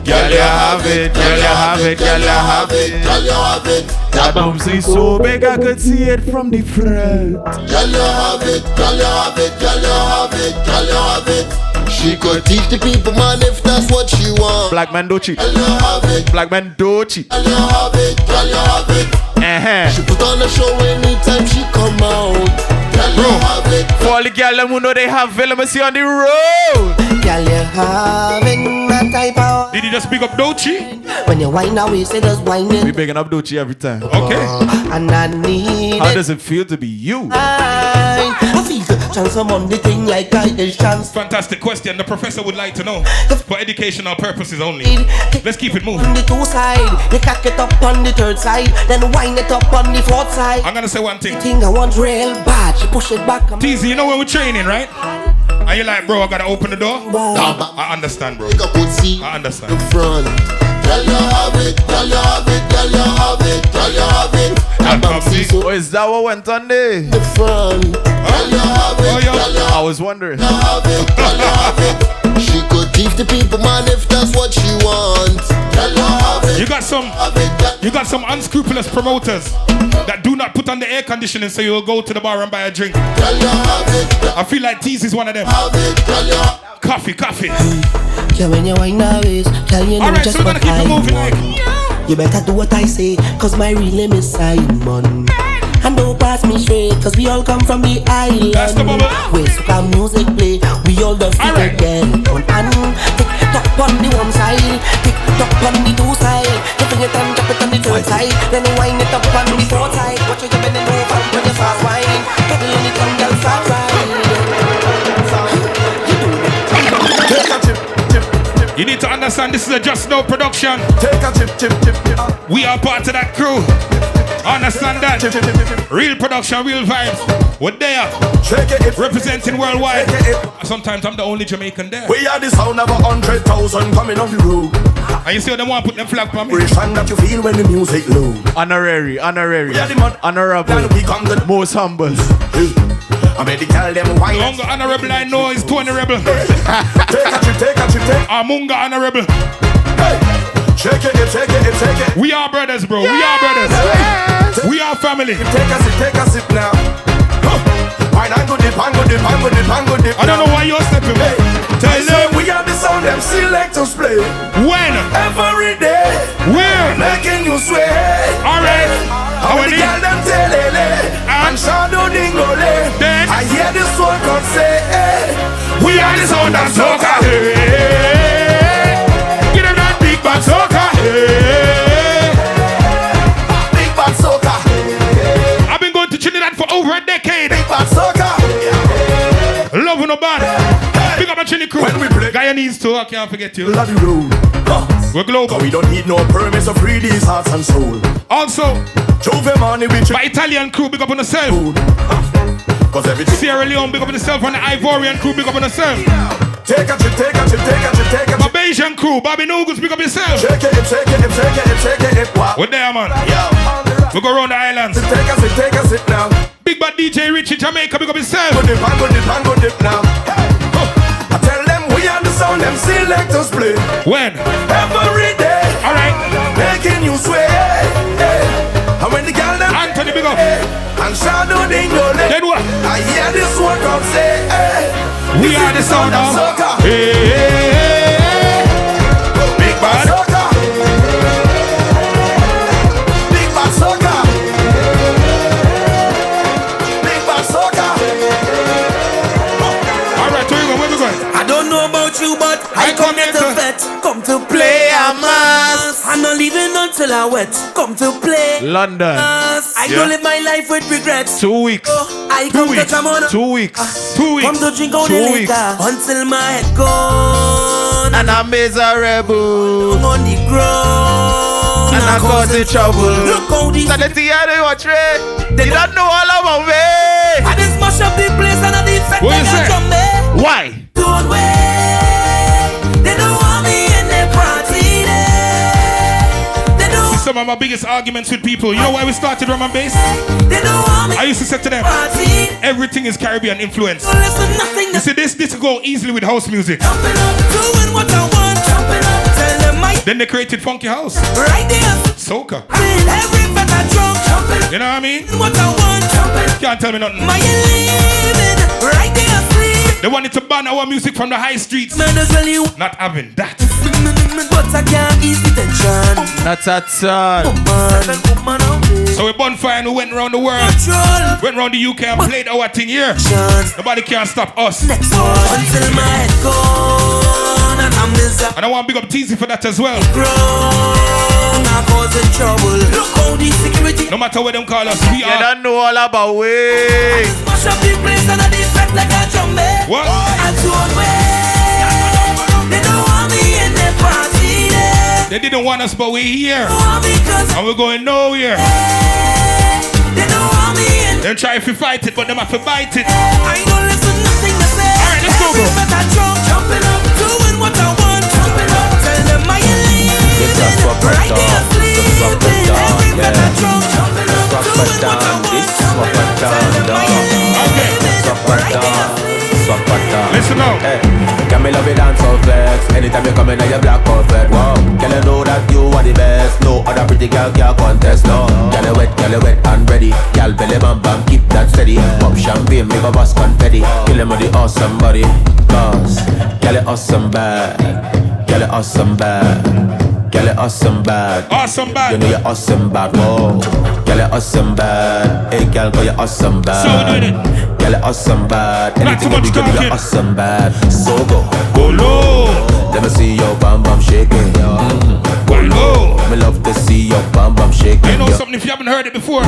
B: Girl, you have it. Girl, you have it. Girl, you have it.
I: Girl, you have it.
B: That Bamsi so big I could see it from the front.
I: Girl, you have it. Girl, you have it. Girl, you have it. Girl, you have it. She could teach the people, man, if that's what she want.
B: Black man don't cheat.
I: Girl, you have it.
B: Black man don't cheat.
I: Girl, you have it. Girl, you have it. She put on a show anytime she come out.
B: For all the girls who know they have Velamacy on the road.
Q: Girl, you having that type of.
A: Did you just pick up Dochi?
Q: When you whine now, we say just whine it.
B: We picking up Dochi every time.
A: Okay.
Q: And I need
B: How does it feel to be you?
Q: I feel the chance on the thing like I is chance.
A: Fantastic question. The professor would like to know. For educational purposes only. Let's keep it moving.
Q: On the 2 side, you cock it up on the 3rd side, then wind it up on the 4th side.
A: I'm gonna say one thing.
Q: Thing I want real bad, she push it back.
A: Teasy, you know when we're training, right? And you like, bro, I gotta open the door? I understand, bro. I understand.
I: Girl, you have it, girl, you have it, girl, you have it, girl, you have it.
B: Oh, is that what went on there?
I: The front. Girl, you have it, girl, you
B: I was wondering.
I: have it, girl, you have it. She could teach the people, man, if that's what she wants. Girl, you have it.
A: You got some unscrupulous promoters that do not put on the air conditioning, so you'll go to the bar and buy a drink.
I: Girl, you have it.
A: I feel like Tease is one of them. Coffee.
R: Yeah, when you wine always, girl, you know
A: Alright,
R: just
A: so we're
R: what
A: gonna keep
R: I
A: it moving,
R: want. You better do what I say, cause my real name is Simon. And don't pass me straight, cause we all come from the island.
A: That's the bubble.
R: Where soca music play, we all just stick again. And tick tock on the one side, tick tock on the two side. You bring it and drop it on the third side, then you wind it up on the fourth side. Watch you bending over when you fast wine, pedal on it and girl fast ride.
A: You need to understand this is a Just Know production.
L: Take a chip.
A: We are part of that crew. Understand that? Real production, real vibes. We're there. Representing worldwide. Sometimes I'm the only Jamaican there.
L: We are the sound of 100,000 coming on the road.
A: And you see what they want to put them flag for me?
L: Vibration that you feel when the music low.
B: Honorary.
L: We are the mud.
B: Honorable.
L: Then we come the
B: most humble.
L: I made the girl them wine.
A: Munga honorable, I know is Tony Rebel.
L: Take a trip.
A: Munga honorable.
L: Shake it.
A: We are brothers, bro. We are brothers. We are family.
L: Take a sip now. Wine and go dip.
A: I don't know why you're stepping. Tell them
L: we are the sound them selectors play.
A: When?
L: Every day.
A: Where?
L: Making you swear.
A: Alright.
L: How the girl them telele and shadow dingole.
A: Then
L: I hear this one come say,
A: we are the sound of soca. Get them that big bad soca.
L: Big bad soca.
A: I've been going to Trinidad for over a decade.
L: Big bad soca.
A: Love no bad. Big up my Trini crew.
L: When we play
A: Guyanese too, I can't forget you.
L: Bloody road.
A: We're global.
L: We don't need no permits to free these hearts and soul.
A: Also,
L: Juve money with
A: my Italian crew, big up on yourself.
L: Cause everything
A: Sierra Leone, big up on yourself. And the Ivorian crew, big up on yourself.
L: Take a trip.
A: My Bayesian crew, Bobby Nugus, big up yourself.
L: Shake it.
A: We're there, man. We go around the islands.
L: Take a sip now.
A: Big bad DJ Richie Jamaica, big up yourself.
L: Go dip now. I tell them we are the sound them selectors play.
A: When?
L: Every day.
A: Alright.
L: Making you swear. And when the girl them
A: Anthony, big up.
L: and shadow dingle.
A: Then what?
L: I hear this one come say,
A: we are the sound of
L: soca.
A: Big bad
L: soca. Big bad soca. Big bad soca.
A: Alright, where we going?
R: I don't know about you, but I come here to vet, come to
B: Play a mass.
R: I'm not leaving until I wet. Come to play.
B: London.
R: I don't live my life with regrets.
B: 2 weeks.
R: I come to come on.
B: 2 weeks.
A: 2 weeks.
R: Come to drink all the
B: 2
R: liquor
B: weeks.
R: until my head gone.
B: And I'm miserable.
R: I'm on the ground.
B: And I cause the trouble.
R: Look how these
B: So let's see how they watch it. They don't know all about me.
R: I just smash up the place and I defect
A: What you say?
B: Why?
R: Don't wait. They don't want me in their party there. They don't.
A: Some of my biggest arguments with people. You know why we started Rum N Bass?
R: They don't want me.
A: I used to say to them,
R: party.
A: everything is Caribbean influence.
R: Don't listen nothing.
A: You see, this go easily with house music.
R: Jumping up, doing what I want. Jumping up, tell them my.
A: Then they created funky house.
R: Right there.
A: Soca.
R: Every better drum. Jumping up.
A: You know what I mean?
R: What I want. Jumping up.
A: Can't tell me nothing.
R: My living. Right there. Sleep.
A: They wanted to ban our music from the high streets.
R: Man, as well you.
A: Not having that.
R: But I can't ease the tension.
B: Not at all.
A: So we bonfire and we went around the world. Went around the UK and played our thing here. Nobody can stop us.
R: Next one until my head gone and I'm miserable.
A: And I want to big up Teasy for that as well.
R: I'm causing trouble. Look how the security.
A: No matter what them call us, we
B: You
A: are.
B: don't know all about way.
R: Smash up the place and I defect like a drum.
A: What?
R: I don't wait. They don't want me in their party there.
A: They didn't want us, but we're here.
R: Because
A: And we're going nowhere.
R: they don't want me in.
A: They'll try if we fight it, but them have to fight it.
R: I don't listen nothing to say.
A: Alright, let's go, bro.
R: better jump, jumping up, doing what I want, jumping up. Tell them I ain't leaving, right there sleeping. Every better jump, jumping up, doing what I want, jumping up. Tell them I ain't leaving, right there.
A: Listen up.
N: Hey, can me love you dance so flex? Anytime you come in, your black perfect. Wow, can you know that you are the best? No other pretty girl can contest. No, girl you wet and ready. Girl belly bam bam, keep that steady. Pop champagne, make a bust confetti. Kill him with the awesome body. Cause girl you awesome bad. Girl you awesome bad. Girl you awesome bad.
A: Awesome bad.
N: You know you're awesome bad. Whoa, girl you awesome bad. Hey girl, cause you awesome bad.
A: So we doing it.
N: Girl, you're awesome bad. Anything you do, girl, you're awesome bad. So go
A: low.
N: Let me see your bam bam shaking.
A: Go low.
N: Me love to see your bam bam shaking.
A: You know something if you haven't heard it before?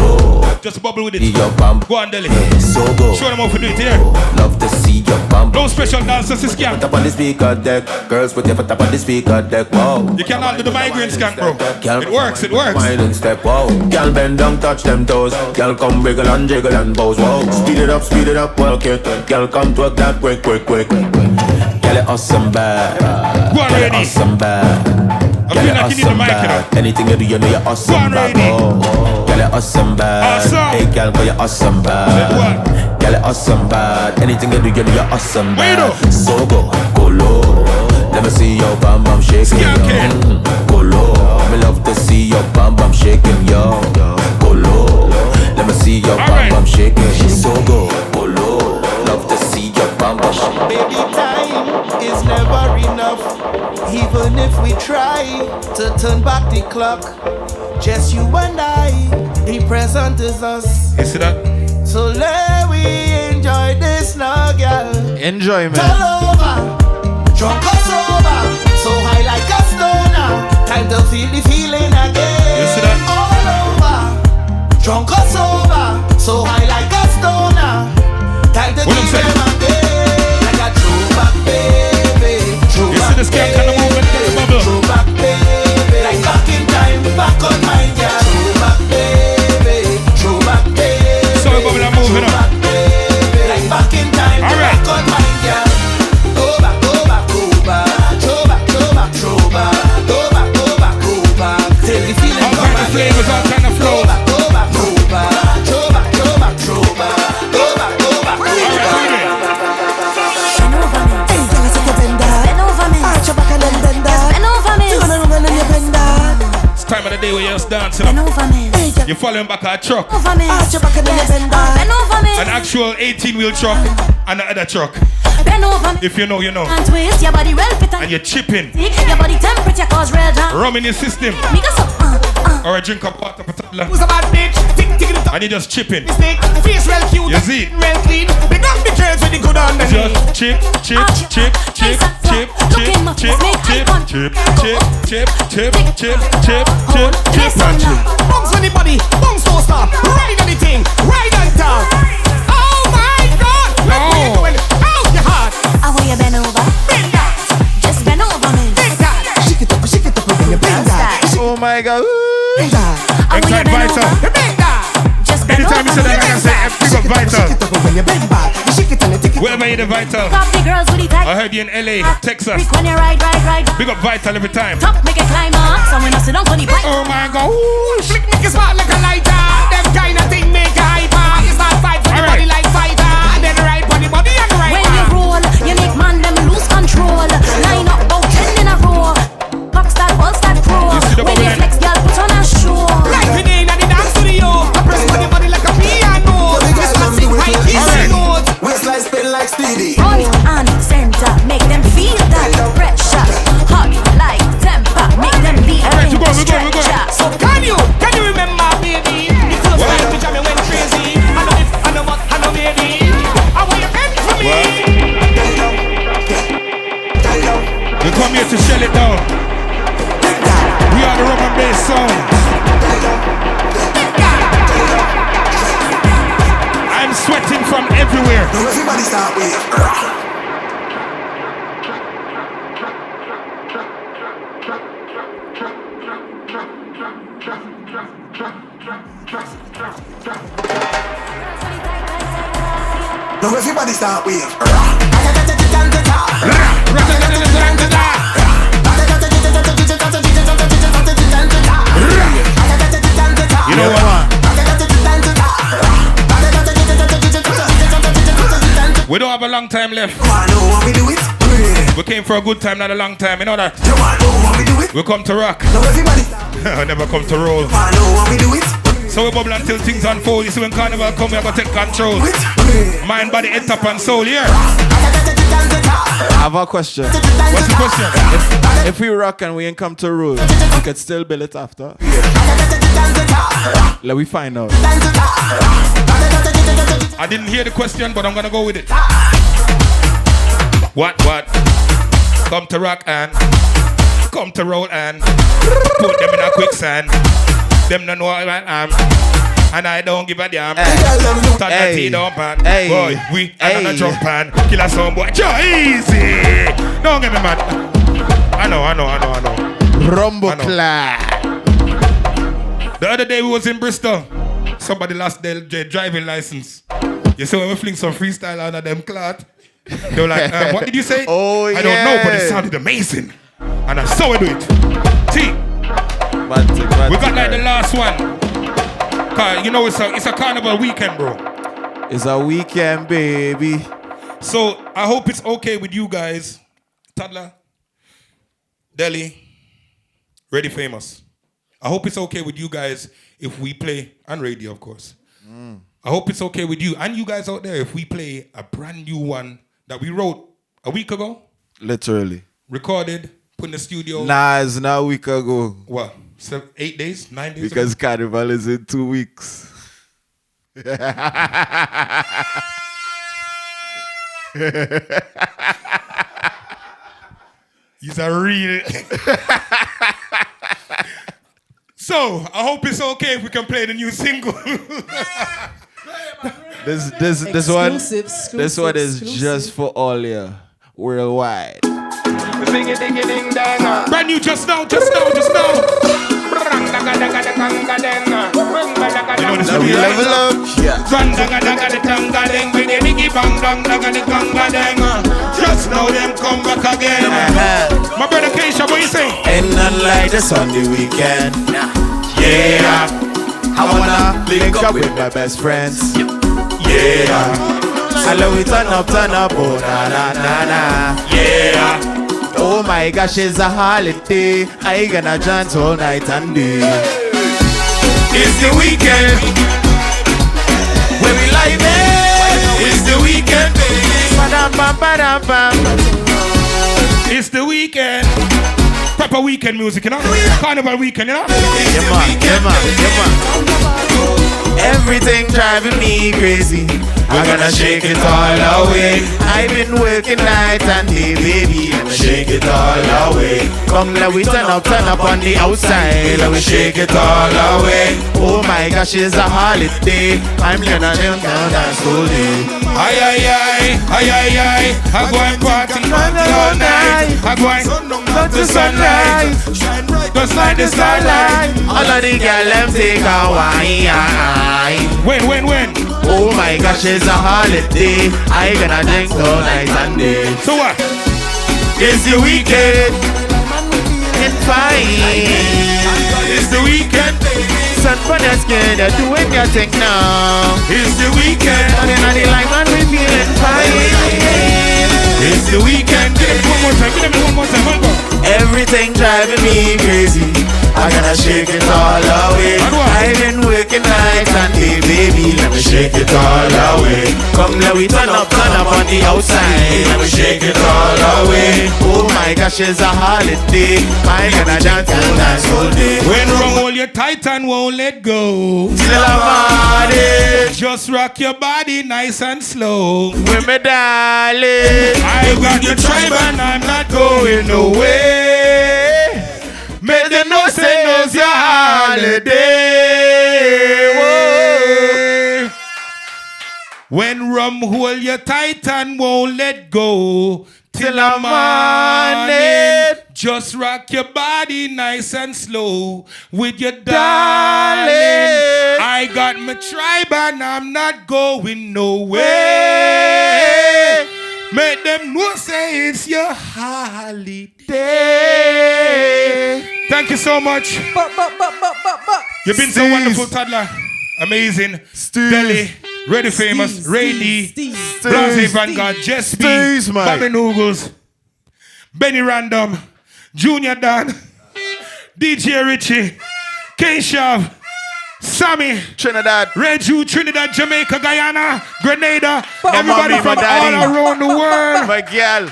A: Just bubble with it.
N: Your bam.
A: Go on, Deli.
N: So go.
A: Show them how to do it here.
N: Love to see your bam.
A: No special dancers, this skank.
N: Put up on the speaker deck. Girls put your foot up on the speaker deck. Wow.
A: You can't do the migraine skank, bro. It works, it works.
N: Mind and step, wow. Girl bend down, touch them toes. Girl come wiggle and jiggle and pose. Wow. Speed it up, work it. Girl come twerk that quick. Girl you awesome bad.
A: Go on, ready.
N: Awesome bad.
A: I feel like you need the mic, you know.
N: Anything you do, you know you're awesome bad. Girl you awesome bad.
A: Awesome.
N: Hey girl, cause you're awesome bad. Girl you awesome bad. Anything you do, you know you're awesome bad. So go low. Let me see your bam bam shaking. Go low. Me love to see your bam bam shaking, yo. Go low. Let me see your bam bam shaking. So go low. Love to see your bam bam shaking.
R: Baby, time is never enough. Even if we try to turn back the clock, just you and I, the present is us.
A: You see that?
R: So let we enjoy this now, girl.
B: Enjoyment.
R: Turn over, drunk or sober, so high like a stoner. Time to feel the feeling again.
A: You see that?
R: All over, drunk or sober, so high like a stoner. Time to give them again. Like a throwback, baby. Throwback,
A: you see the skank kind of movement in the bubble?
R: Throwback, baby. Like back in time, back on my girl. Throwback, baby. Throwback, baby.
A: So we bubble and moving up.
R: Like back in time, back on my girl. Go back, go back, go back. Throw back, throw back, throw back. Go back, go back, go back. Till the feeling
A: all
R: come
A: kind of flavors, all kind of flows.
R: Go back, go back, throw back, throw back, throw back. Go back, go back, go back.
A: It's time of the day where you're just dancing. You're following back a truck. An actual 18-wheel truck and another truck. If you know, you know. And you're chipping. Rum in your system. Or a drink of water for toddler.
H: Who's a bad bitch?
A: And you're just chipping.
H: Face well cute.
A: You see?
H: Well clean. Big up the girls with the good underneath.
A: Just chip.
H: Bounce on the body, bounce so stop. Ride on the thing, ride on top. Oh my God! Look where you're going. Out your heart.
P: I want you bend over.
H: Bend that.
P: Just bend over me.
H: Bend that.
R: Shake it up when you bend that.
B: Oh my God.
R: Bend that.
A: Excite Vital.
H: Bend that.
P: Just bend
A: Anytime you say that, I can say, big up Vital.
R: Shake it up when you bend back. Shake it and take it.
A: Wherever you're the Vital.
P: Copy girls with the tag.
A: I heard you in LA, Texas.
P: When you ride.
A: Big up Vital every time.
P: Top, make it climb up. So when I sit down for the pipe.
A: Oh my God.
H: Flick make it smart like a lighter. Them kind of thing make you hyper. You start fight for the body like fighter. And then ride for the body and ride.
P: When you roll, you make man them lose control. Line up about 10 in a row. Box that, ball that crow. When you flex, girl, put on a show.
H: Right today, now the dance studio. I press for the body like a piano. This man sing high keys note.
R: Waistline spin like Speedy.
P: Front and center, make them feel that pressure. Hot like temper, make them leave in the stretcher.
H: So can you remember, baby? The first time we jam, went crazy. I know, baby. I want you bend for me.
A: We come here to shell it down. We are the Rum N Bass Sound. I'm sweating from everywhere.
R: Now everybody start with.
H: Now everybody start wave.
A: You know what? We don't have a long time left. We came for a good time, not a long time. You know that? We come to rock. I never come to roll. So we bubble until things unfold. You see when Carnival come, we are going to take control. Mind, body, head, top and soul, yeah?
B: I have a question.
A: What's the question?
B: If we rock and we ain't come to rule, we could still build it after. Let we find out.
A: I didn't hear the question, but I'm gonna go with it. What? Come to rock and come to roll and put them in a quicksand. Them don't know what I am, and I don't give a damn. Turn the tea down pan. Boy, we are gonna jump pan. Kill a some boy. Easy. Don't get me mad. I know.
B: Rumble clap.
A: The other day we was in Bristol. Somebody lost their driving license. You see when we fling some freestyle out of them clot. They were like, what did you say?
B: Oh,
A: I don't know, but it sounded amazing. And I saw it do it. See, we got like the last one. Cause you know it's a carnival weekend, bro.
B: It's a weekend, baby.
A: So I hope it's okay with you guys. Toddler, Delhi, Ready Famous. I hope it's okay with you guys if we play, and radio, of course. I hope it's okay with you and you guys out there if we play a brand new one that we wrote a week ago.
B: Literally.
A: Recorded, put in the studio.
B: Nah, it's not a week ago.
A: What? 8 days? 9 days
B: Because
A: ago?
B: Carnival is in 2 weeks.
A: He's a real... So, I hope it's okay if we can play the new single.
B: This one is just for all you worldwide.
A: Brand new just now. You know this will be
B: level up.
A: Just now them come back again. My brother Keisha, what you say?
B: Ain't nothing like this on the weekend. Yeah, I wanna link up with my best friends. Yeah, I love we turn up, oh na na na na. Yeah, oh my gosh, it's a holiday. I gonna dance all night and day. It's the weekend when we live it. It's the weekend, baby.
A: It's the weekend. Proper weekend music, you know? Carnival weekend, you know?
B: Yeah, man. Everything driving me crazy. I'm gonna shake it all away. I've been working night and day, baby. Let me shake it all away. Come, let we turn up on the outside. Let me shake it all away. Oh my gosh, it's a holiday. I'm gonna dance all day.
A: Aye. I go and party all night. I go and to sunlight. Just like the starlight.
B: All of the girls, them take a wine.
A: When?
B: Oh my gosh, it's a holiday. I gonna drink all night and day.
A: So what?
B: It's the weekend. It's fine.
A: It's the weekend.
B: Sun for the skin, you're doing your thing now.
A: It's the weekend.
B: And in the life and we feeling fine.
A: It's the weekend. One more time.
B: Everything driving me crazy. I gotta shake it all away. I've been working nights and day, baby. Let me shake it all away. Come, let we turn up on the outside. Let me shake it all away. Oh my gosh, it's a holiday. I'm gonna dance all day.
A: When wrong, hold you tight and won't let go.
B: Till I'm on
A: just rock your body nice and slow.
B: With me, darling.
A: I got your tribe and I'm not going away. Make them know say knows your holiday. Whoa. When rum hold you tight and won't let go till the morning. Just rock your body nice and slow with your darling. I got my tribe and I'm not going nowhere. Make them know say it's your holiday. Thank you so much. You've been so wonderful, toddler. Amazing. Deli, Ready Famous, Ray D, Blase Vanguard, Jess B, Bobby Noogles, Benny Random, Junior Dan, DJ Richie, K-Shav, Sammy,
B: Trinidad,
A: Reju, Trinidad, Jamaica, Guyana, Grenada, everybody from all around the world.
B: My girl.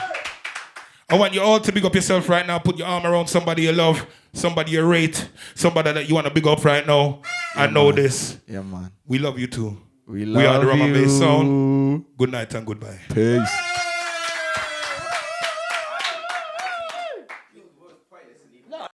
A: I want you all to big up yourself right now. Put your arm around somebody you love, somebody you rate, somebody that you want to big up right now. Yeah, I know this.
B: Yeah, man.
A: We love you too.
B: We
A: are the Rum N Bass Sound.
B: you.
A: Good night and goodbye.
B: Peace.